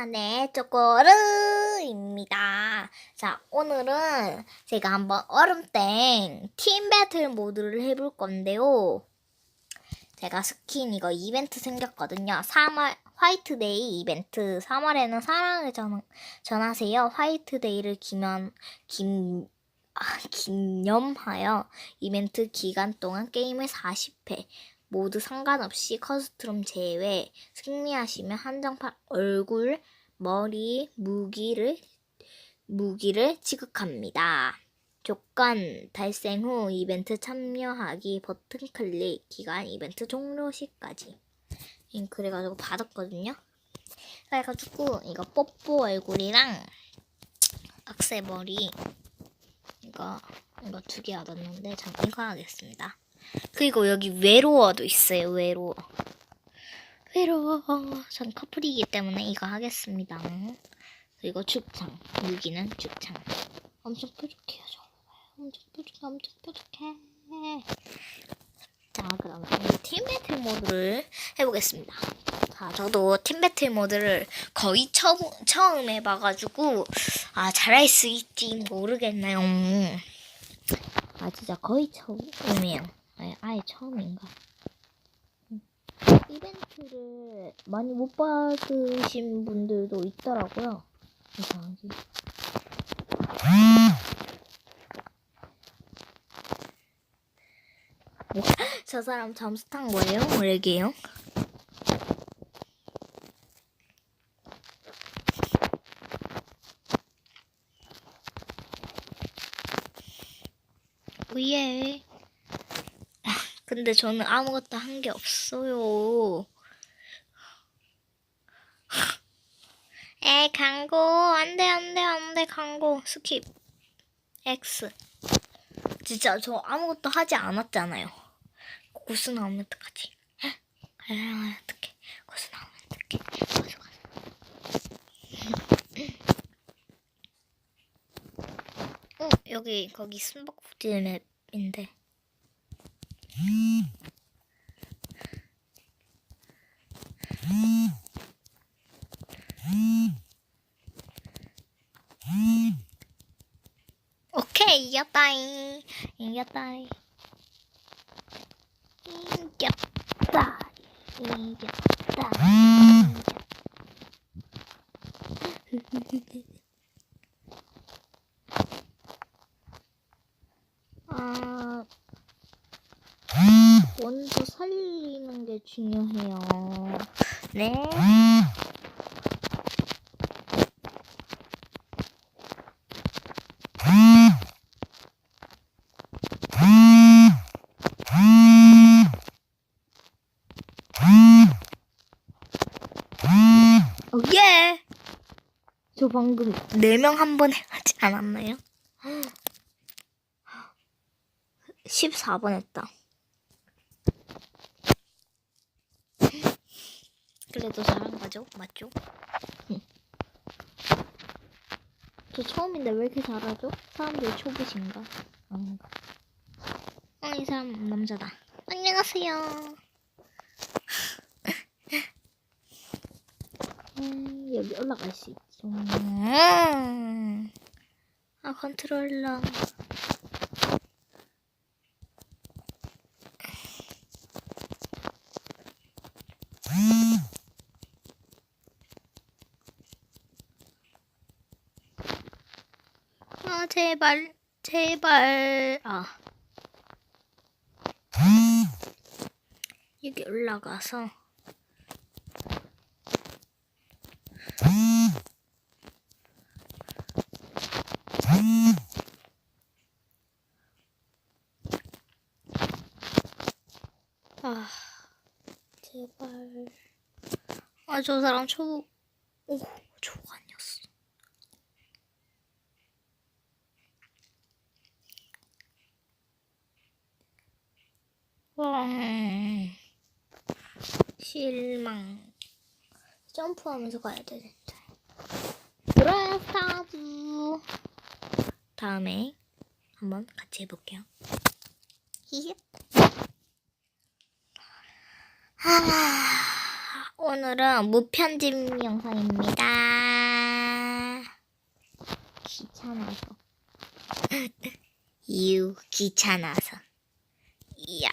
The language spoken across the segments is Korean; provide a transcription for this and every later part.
네, 쪼꼬르입니다. 자, 오늘은 제가 한번 얼음땡 팀 배틀 모드를 해볼 건데요. 제가 스킨 이거 이벤트 생겼거든요. 3월 화이트데이 이벤트. 3월에는 사랑을 전하세요. 화이트데이를 기념하여 이벤트 기간 동안 게임을 40회. 모두 상관없이 커스텀 제외. 승리하시면 한정판 얼굴, 머리, 무기를 지급합니다. 조건 달성 후 이벤트 참여하기 버튼 클릭. 기간 이벤트 종료 시까지. 그래가지고 받았거든요. 그래가지고 이거 뽀뽀 얼굴이랑 악세머리 이거 2개 얻었는데 전 이거 하겠습니다. 그리고 여기 외로워도 있어요. 외로워. 전 커플이기 때문에 이거 하겠습니다. 그리고 죽창. 무기는 죽창. 엄청 뾰족해요. 엄청 뾰족해. 자, 그러면 팀 배틀 모드를 해보겠습니다. 자, 저도 팀 배틀 모드를 거의 처음 해봐가지고 잘할 수 있지 모르겠네요. 진짜 거의 처음이에요. 아예 처음인가? 이벤트를 많이 못 받으신 분들도 있더라고요. 이상하지? 저 사람 잠수 탄 거예요? 뭐래게요? 예. 근데 저는 아무것도 한 게 없어요. 광고. 안 돼. 광고. 스킵. X. 진짜 저 아무것도 하지 않았잖아요. 고수 나오면 어떡하지? 어떡해. 고수 나오면 어떡해. 거기 숨바꼭질 맵인데. 오케이, 이겼다잉. 먼저 살리는 게 중요해요. 네. 예! 저 방금 4명 한 번에 하지 않았나요? 14번 했다. 그래도 잘한 거죠? 맞죠? 저 처음인데 왜 이렇게 잘하죠? 사람들이 초보신가? 아닌가? 이 사람 남자다. 안녕하세요. 여기 올라갈 수 있죠. 컨트롤러. 제발. 여기 올라가서. 제발. 저 사람 초보 아니었어. 실망. 점프하면서 가야 되는데. 브라스타즈. 다음에 한번 같이 해볼게요. 오늘은 무편집 영상입니다. 귀찮아서. 이유 귀찮아서. 이야.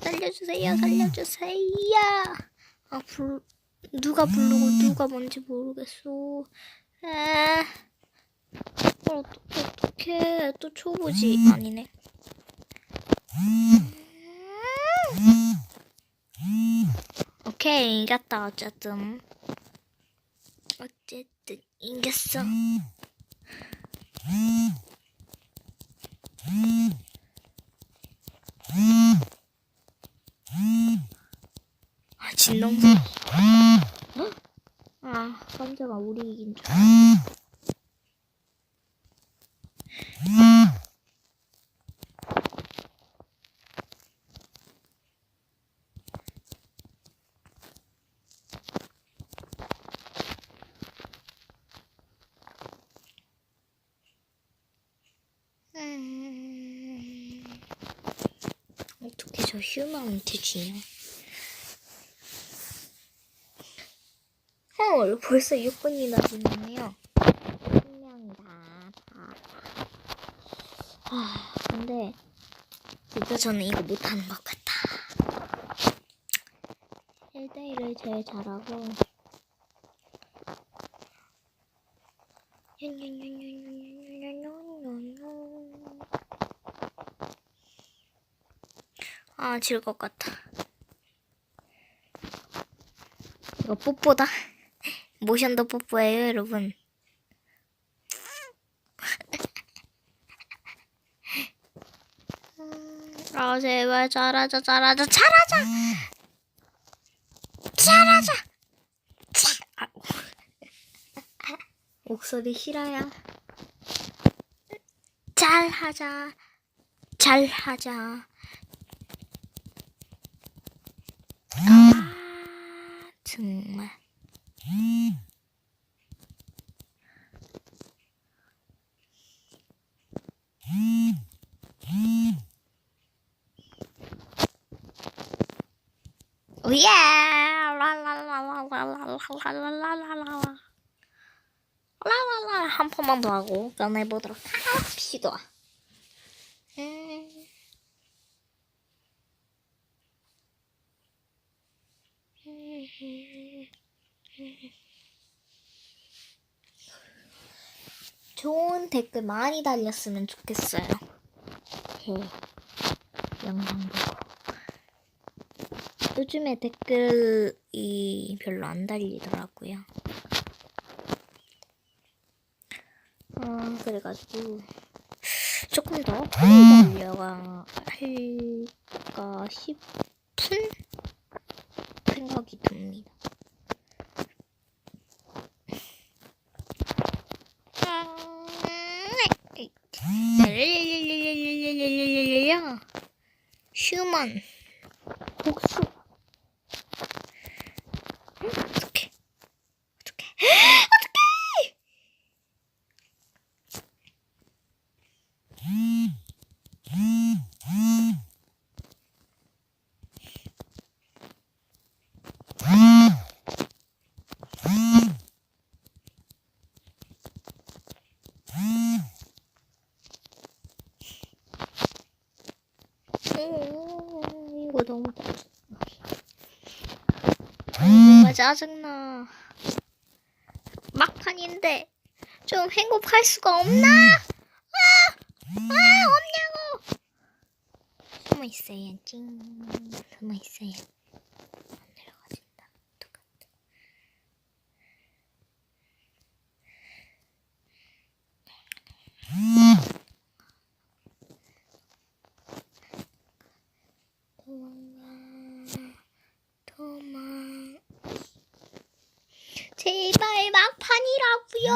살려주세요, 살려주세요. 아, 누가 부르고 누가 뭔지 모르겠어. 어떡해. 또 초보지. 아니네. 오케이, 이겼다. 어쨌든 이겼어. 아, 진동소. 아, 깜짝아. 우리 이긴 줄. 어떻게 저 휴먼한테 지냐? 벌써 6분이나 지났네요. 분명이다. 근데 진짜 저는 이거 못하는 것 같아. 1대1을 제일 잘하고 질 것 같아. 이거 뽀뽀다. 모션도 뽀뽀예요, 여러분. 제발 잘하자. 목소리 싫어요. 잘하자. 정말. 오예! 라라라 한 번만 더 하고 끝내보도록 합시다. 좋은 댓글 많이 달렸으면 좋겠어요. 영상 보고. 요즘에 댓글이 별로 안 달리더라고요. 그래가지고 조금 더 빨리 달려가 할까 싶은 생각이 듭니다. 휴먼 복수. 어떡해. 이거 너무 뭔가 짜증나. 막판인데 좀 행복할 수가 없나? 없냐고. 숨어 있어야지. 안 내려가진다. 똑같아. 도망. 제발 막판이라고요.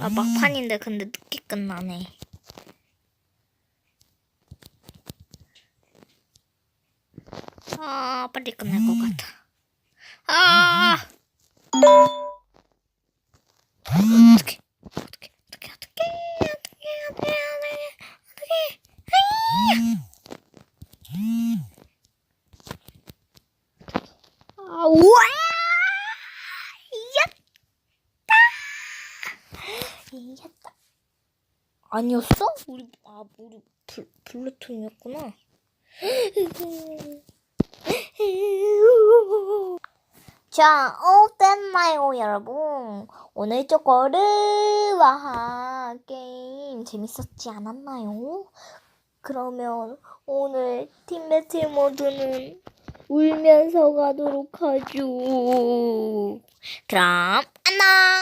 아, 막판인데 근데 늦게 끝나네. 아, 빨리 끝날 것 같아. 아! 어떡해. 아, 우와! 이겼다. 아니었어? 우리 블루톤이었구나. 자, 어땠나요, 여러분? 오늘 쪼꼬르와 게임 재밌었지 않았나요? 그러면 오늘 팀 배틀 모드는 울면서 가도록 하죠. 그럼 안녕!